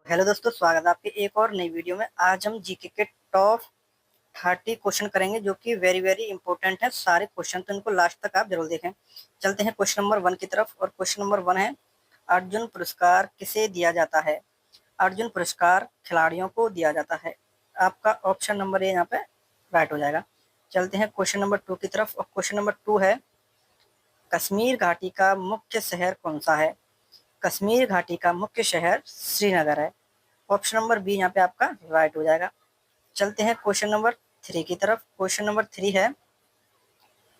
Hello दोस्तों, स्वागत है आपके एक और नई वीडियो में। आज हम जीके के टॉप 30 क्वेश्चन करेंगे जो कि वेरी वेरी इंपॉर्टेंट है। सारे क्वेश्चन तो इनको लास्ट तक आप जरूर देखें। चलते हैं क्वेश्चन नंबर 1 की तरफ। और क्वेश्चन नंबर 1 है, अर्जुन पुरस्कार किसे दिया जाता है? अर्जुन पुरस्कार खिलाड़ियों को दिया जाता है। आपका ऑप्शन नंबर ए यहाँ पे राइट हो जाएगा। चलते हैं क्वेश्चन नंबर 2 की तरफ। और क्वेश्चन नंबर 2 है, कश्मीर घाटी का मुख्य शहर कौन सा है? कश्मीर घाटी का मुख्य शहर श्रीनगर है। ऑप्शन नंबर बी यहाँ पे आपका राइट हो जाएगा। चलते हैं क्वेश्चन नंबर 3 की तरफ। क्वेश्चन नंबर 3 है,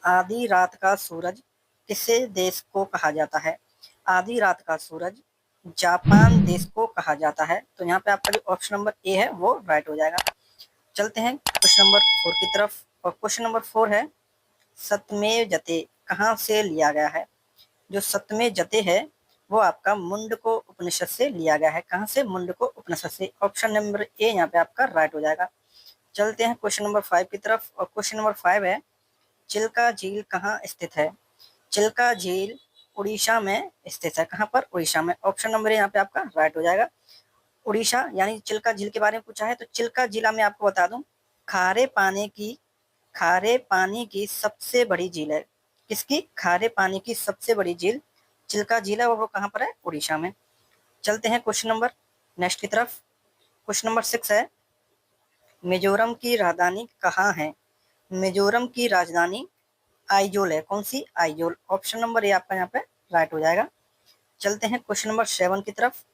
आधी रात का सूरज किसे देश को कहा जाता है? आधी रात का सूरज जापान देश को कहा जाता है। तो यहाँ पे आपका जो ऑप्शन नंबर ए है वो राइट हो जाएगा। चलते हैं क्वेश्चन नंबर 4 की तरफ। और क्वेश्चन नंबर 4 है, सतमेव जते कहाँ से लिया गया है? जो सतमेव जते है वो आपका मुंडको उपनिषद से लिया गया है। कहाँ से? मुंडको उपनिषद से। ऑप्शन नंबर ए यहाँ पे आपका राइट हो जाएगा। चलते हैं क्वेश्चन नंबर 5 की तरफ। और क्वेश्चन नंबर 5 है, चिल्का झील कहाँ स्थित है? चिल्का झील उड़ीसा में स्थित है। कहाँ पर? उड़ीसा में। ऑप्शन नंबर ए यहाँ पे आपका राइट हो जाएगा। उड़ीसा यानी चिल्का झील के बारे में पूछा है तो चिल्का जिला में आपको बता दूं, खारे पानी की सबसे बड़ी झील है। किसकी? खारे पानी की सबसे बड़ी झील चिल्का झील है। और वो कहाँ पर है? उड़ीसा में। चलते हैं क्वेश्चन नंबर नेक्स्ट की तरफ। क्वेश्चन नंबर 6 है, मिजोरम की राजधानी कहाँ है? मिजोरम की राजधानी आइजोल है। कौन सी? आइजोल। ऑप्शन नंबर ए आपका यहाँ पे राइट हो जाएगा। चलते हैं क्वेश्चन नंबर 7 की तरफ।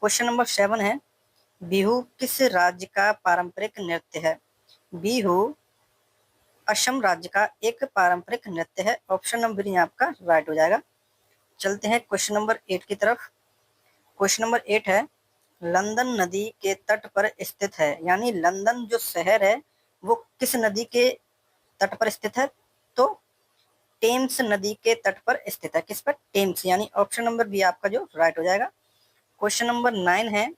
क्वेश्चन नंबर 7 है, बिहू किस राज्य का पारंपरिक नृत्य है? बिहू असम राज्य का एक पारंपरिक नृत्य है। ऑप्शन नंबर यहाँ आपका राइट हो जाएगा। चलते हैं क्वेश्चन नंबर 8 की तरफ। क्वेश्चन नंबर 8 है, लंदन नदी के तट पर स्थित है। यानी लंदन जो शहर है वो किस नदी के तट पर स्थित है? तो टेम्स नदी के तट पर स्थित है। किस पर? टेम्स। यानी ऑप्शन नंबर बी आपका जो राइट हो जाएगा। क्वेश्चन नंबर 9 है,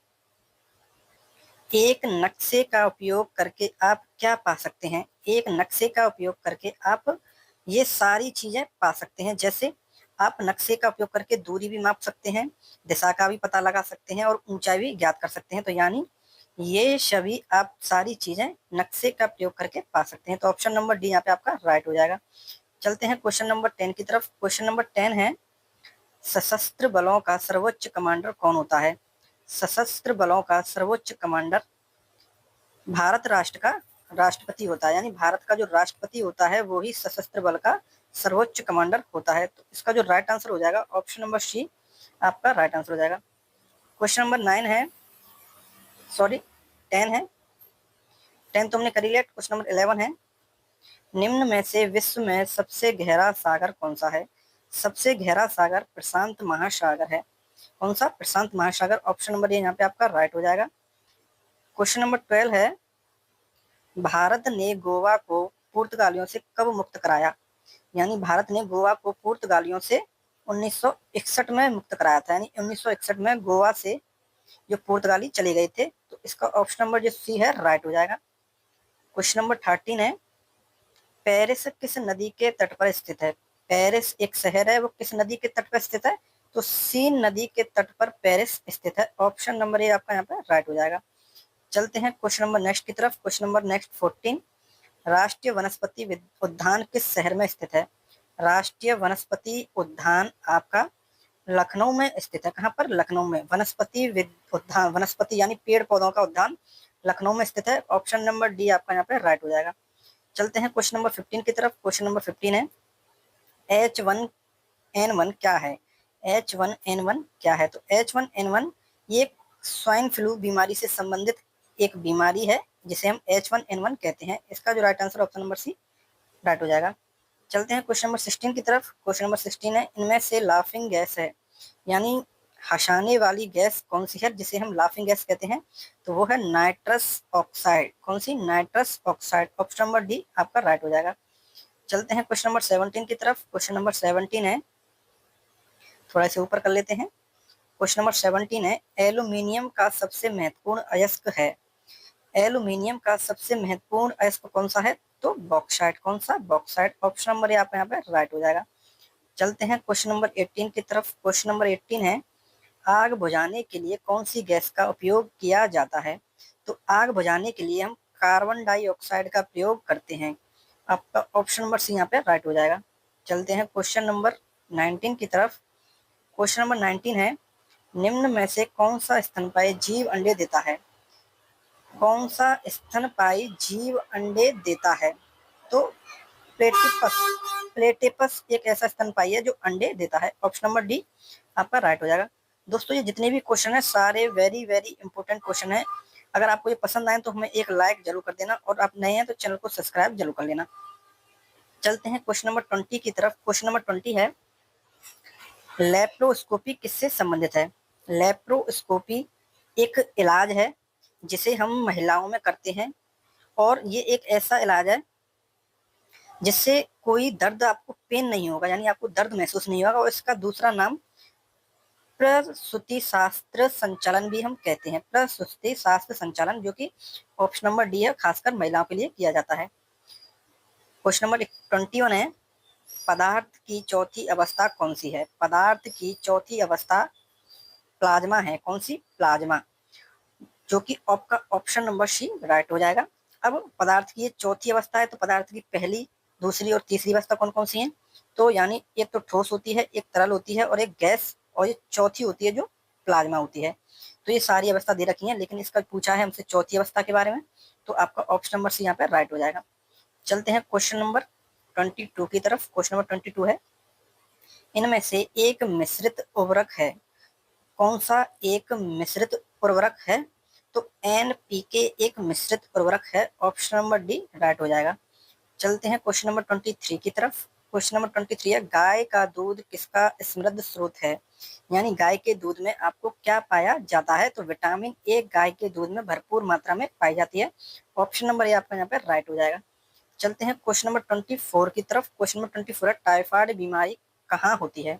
एक नक्शे का उपयोग करके आप क्या पा सकते हैं? एक नक्शे का उपयोग करके आप ये सारी चीजें पा सकते हैं। जैसे आप नक्शे का उपयोग करके दूरी भी माप सकते हैं, दिशा का भी पता लगा सकते हैं और ऊंचाई भी ज्ञात कर सकते हैं। तो यानी ये सभी आप सारी चीजें नक्शे का प्रयोग करके पा सकते हैं। तो ऑप्शन नंबर डी यहाँ पे आपका राइट हो जाएगा। चलते हैं क्वेश्चन नंबर 10 की तरफ। क्वेश्चन नंबर 10 है, सशस्त्र बलों का सर्वोच्च कमांडर कौन होता है? सशस्त्र बलों का सर्वोच्च कमांडर भारत राष्ट्र का राष्ट्रपति होता है। यानी भारत का जो राष्ट्रपति होता है वो ही सशस्त्र बल का सर्वोच्च कमांडर होता है। तो इसका जो राइट आंसर हो जाएगा ऑप्शन नंबर सी आपका राइट आंसर हो जाएगा। क्वेश्चन नंबर 9 है, सॉरी 10 है, 10 तो हमने कर लिया। क्वेश्चन नंबर 11 है, निम्न में से विश्व में सबसे गहरा सागर कौन सा है? सबसे गहरा सागर प्रशांत महासागर है। कौन सा? प्रशांत महासागर। ऑप्शन नंबर ए यहाँ पे आपका राइट हो जाएगा। क्वेश्चन नंबर 12 है, भारत ने गोवा को पुर्तगालियों से कब मुक्त कराया? यानी भारत ने गोवा को पुर्तगालियों से 1961 में मुक्त कराया था। यानी 1961 में गोवा से जो पुर्तगाली चले गए थे। तो इसका ऑप्शन नंबर जो सी है राइट हो जाएगा। क्वेश्चन नंबर 13 है, पेरिस किस नदी के तट पर स्थित है? पेरिस एक शहर है, वो किस नदी के तट पर स्थित है? तो सीन नदी के तट पर पेरिस स्थित है। ऑप्शन नंबर ए आपका यहाँ पे राइट हो जाएगा। चलते हैं क्वेश्चन नंबर नेक्स्ट की तरफ। क्वेश्चन नंबर नेक्स्ट 14, राष्ट्रीय वनस्पति उद्यान किस शहर में स्थित है? राष्ट्रीय वनस्पति उद्यान आपका लखनऊ में स्थित है। कहाँ पर? लखनऊ में। वनस्पति उद्यान, वनस्पति यानी पेड़ पौधों का उद्यान लखनऊ में स्थित है। ऑप्शन नंबर डी आपका यहाँ पे राइट हो जाएगा। चलते हैं क्वेश्चन नंबर 15 की तरफ। क्वेश्चन नंबर 15 है, H1N1 क्या है? H1N1 क्या है? तो H1N1 ये स्वाइन फ्लू बीमारी से संबंधित एक बीमारी है जिसे हम H1N1 कहते हैं। इसका जो right answer option number C right हो जाएगा। चलते हैं क्वेश्चन नंबर 16 की तरफ। क्वेश्चन नंबर 16 है, इनमें से लाफिंग गैस है, यानी हंसाने वाली गैस कौन सी है जिसे हम लाफिंग गैस कहते हैं? तो वो है नाइट्रस ऑक्साइड। कौन सी? Nitrous oxide. Option number D आपका राइट हो जाएगा। चलते हैं क्वेश्चन नंबर 17 की तरफ। क्वेश्चन नंबर 17 है, थोड़ा से ऊपर कर लेते हैं। क्वेश्चन नंबर 17 है, एल्यूमिनियम का सबसे महत्वपूर्ण अयस्क है। एल्यूमिनियम का सबसे महत्वपूर्ण अयस्क कौन सा है? तो बॉक्साइट। कौन सा? बॉक्साइट। ऑप्शन नंबर यहाँ पे राइट हो जाएगा। चलते हैं क्वेश्चन नंबर 18 की तरफ। क्वेश्चन नंबर 18 है, आग बुझाने के लिए कौन सी गैस का उपयोग किया जाता है? तो आग बुझाने के लिए हम कार्बन डाइऑक्साइड का प्रयोग करते हैं। आपका ऑप्शन नंबर सी यहाँ पे राइट हो जाएगा। चलते हैं क्वेश्चन नंबर 19 की तरफ। क्वेश्चन नंबर 19 है, निम्न में से कौन सा स्तनपायी जीव अंडे देता है? कौन सा स्तनपायी जीव अंडे देता है? तो प्लेटिपस प्लेटिपस एक ऐसा स्तनपायी है जो अंडे देता है। ऑप्शन नंबर डी आपका राइट हो जाएगा। दोस्तों ये जितने भी क्वेश्चन है सारे वेरी वेरी इंपॉर्टेंट क्वेश्चन है। अगर आपको ये पसंद आए तो हमें एक लाइक जरूर कर देना और आप नए हैं तो चैनल को सब्सक्राइब जरूर कर लेना। चलते हैं क्वेश्चन नंबर 20 की तरफ। क्वेश्चन नंबर 20 है, लेप्रोस्कोपी किससे संबंधित है? लेप्रोस्कोपी एक इलाज है जिसे हम महिलाओं में करते हैं और ये एक ऐसा इलाज है जिससे कोई दर्द, आपको पेन नहीं होगा, यानी आपको दर्द महसूस नहीं होगा। और इसका दूसरा नाम प्रसूति शास्त्र संचालन भी हम कहते हैं। प्रसूति शास्त्र संचालन, जो कि ऑप्शन नंबर डी है, खासकर महिलाओं के लिए किया जाता है। क्वेश्चन नंबर 21 है, पदार्थ की चौथी अवस्था कौन सी है? पदार्थ की चौथी अवस्था प्लाज्मा है। कौन सी? प्लाज्मा, जो कि आपका ऑप्शन नंबर सी राइट हो जाएगा। अब पदार्थ की ये चौथी अवस्था है, तो पदार्थ की पहली, दूसरी और तीसरी अवस्था कौन कौन सी हैं? तो यानी एक तो ठोस होती है, एक तरल होती है और एक गैस, और ये चौथी होती है जो प्लाज्मा होती है। तो ये सारी अवस्था दे रखी है, लेकिन इसका पूछा है हमसे चौथी अवस्था के बारे में, तो आपका ऑप्शन नंबर सी यहाँ पे राइट हो जाएगा। चलते हैं क्वेश्चन नंबर 22 की तरफ। क्वेश्चन नंबर 22 है, इनमें से एक मिश्रित उर्वरक है। कौन सा एक मिश्रित उर्वरक है? तो एनपीके एक मिश्रित उर्वरक है। ऑप्शन नंबर डी राइट हो जाएगा। चलते हैं क्वेश्चन नंबर 23 की तरफ। क्वेश्चन नंबर 23 है, गाय का दूध किसका समृद्ध स्रोत है? यानी गाय के दूध में आपको क्या पाया जाता है? तो विटामिन ए गाय के दूध में भरपूर मात्रा में पाई जाती है। ऑप्शन नंबर ए आपका यहाँ पे राइट हो जाएगा। चलते हैं क्वेश्चन नंबर 24 की तरफ। क्वेश्चन नंबर 24 है, टाइफाइड बीमारी कहाँ होती है?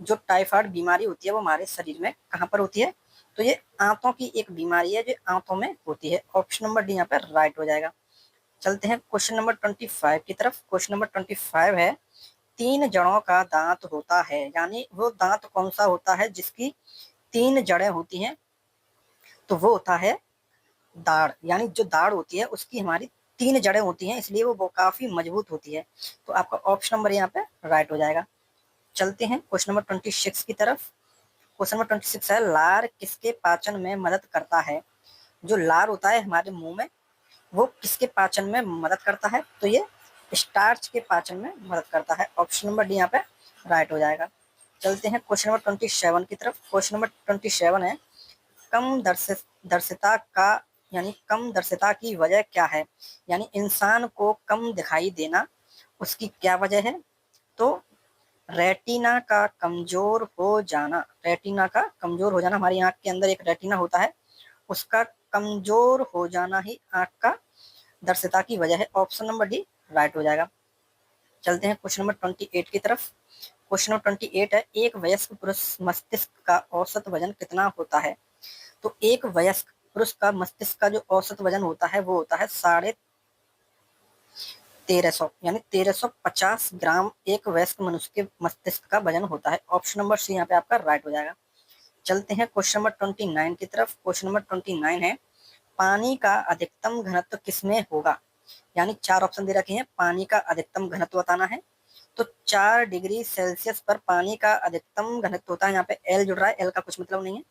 जो टाइफाइड बीमारी होती है वो हमारे शरीर में कहाँ पर होती है? तो ये आंतों की एक बीमारी है जो आंतों में होती है। ऑप्शन नंबर डी यहाँ पर राइट हो जाएगा। चलते हैं क्वेश्चन नंबर 25 की तरफ। क्वेश्चन नंबर 25 है, 3 जड़ों का दांत होता है। यानी वो दांत कौन सा होता है जिसकी 3 जड़ें होती हैं? तो वो होता है दाढ़। यानी जो दाढ़ होती है उसकी हमारी 3 जड़ें होती हैं, इसलिए वो काफी मजबूत होती है। तो आपका ऑप्शन नंबर यहाँ पे राइट हो जाएगा। चलते हैं क्वेश्चन नंबर 26 की तरफ। क्वेश्चन नंबर 26 है, लार किसके पाचन में मदद करता है? जो लार होता है हमारे मुंह में, वो किसके पाचन में मदद करता है? तो ये स्टार्च के पाचन में मदद करता है। ऑप्शन नंबर डी यहाँ पे राइट हो जाएगा। चलते हैं क्वेश्चन नंबर 27 की तरफ। क्वेश्चन नंबर 27 है, कम दर्शिता का, यानी कम दर्शिता की वजह क्या है? यानी इंसान को कम दिखाई देना, उसकी क्या वजह है? तो रेटिना का कमजोर हो जाना। रेटिना का कमजोर हो जाना, हमारी आंख के अंदर एक रेटिना होता है, उसका कमजोर हो जाना ही आंख का दर्शिता की वजह है। ऑप्शन नंबर डी राइट हो जाएगा। चलते हैं क्वेश्चन नंबर 28 की तरफ। क्वेश्चन नंबर 28 है, एक वयस्क पुरुष मस्तिष्क का औसत वजन कितना होता है? तो एक वयस्क पुरुष का मस्तिष्क का जो औसत वजन होता है वो होता है 1350, यानी 1350 ग्राम एक वयस्क मनुष्य के मस्तिष्क का वजन होता है। ऑप्शन नंबर सी यहाँ पे आपका राइट हो जाएगा। चलते हैं क्वेश्चन नंबर 29 की तरफ। क्वेश्चन नंबर 29 है, पानी का अधिकतम घनत्व किसमें होगा? यानी 4 ऑप्शन दे रखे हैं, पानी का अधिकतम घनत्व बताना है। तो 4 डिग्री सेल्सियस पर पानी का अधिकतम घनत्व होता है, यहाँ पे एल जुड़ रहा है, एल का कुछ मतलब नहीं है,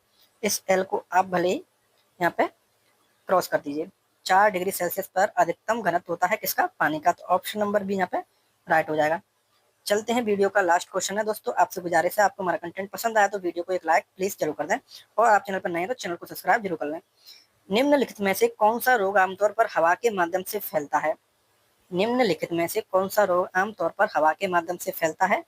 इस एल को आप भले ही यहाँ पे क्रॉस कर दीजिए। 4 डिग्री सेल्सियस पर अधिकतम घनत्व होता है किसका? पानी का। तो ऑप्शन नंबर बी यहाँ पे राइट हो जाएगा। चलते हैं वीडियो का लास्ट क्वेश्चन है। दोस्तों आपसे गुजारिश है, आपको हमारा कंटेंट पसंद आया तो वीडियो को एक लाइक प्लीज जरूर कर दें, और आप चैनल पर नए हैं तो चैनल को सब्सक्राइब जरूर कर लें। निम्नलिखित में से कौन सा रोग आमतौर पर हवा के माध्यम से फैलता है? निम्नलिखित में से कौन सा रोग आमतौर पर हवा के माध्यम से फैलता है?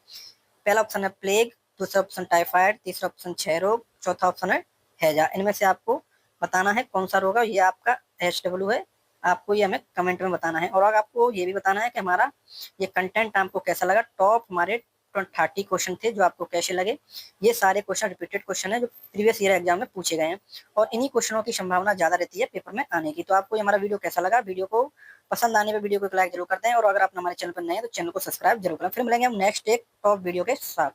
पहला ऑप्शन है प्लेग, दूसरा ऑप्शन टाइफाइड, तीसरा ऑप्शन क्षय रोग, चौथा ऑप्शन है हैजा। इनमें से आपको बताना है कौन सा रोग है। ये आपका HW है, आपको ये हमें कमेंट में बताना है। और अगर आपको ये भी बताना है कि हमारा ये कंटेंट आपको कैसा लगा। टॉप हमारे 30 क्वेश्चन थे जो आपको कैसे लगे। ये सारे क्वेश्चन रिपीटेड क्वेश्चन है जो प्रीवियस ईयर एग्जाम में पूछे गए हैं, और इन्हीं क्वेश्चनों की संभावना ज्यादा रहती है पेपर में आने की। तो आपको ये हमारा वीडियो कैसा लगा? वीडियो को पसंद आने पर वीडियो को एक लाइक जरूर करते हैं, और अगर आप हमारे चैनल पर नए हैं तो चैनल को सब्सक्राइब जरूर करें। फिर मिलेंगे हम नेक्स्ट एक टॉप वीडियो के साथ।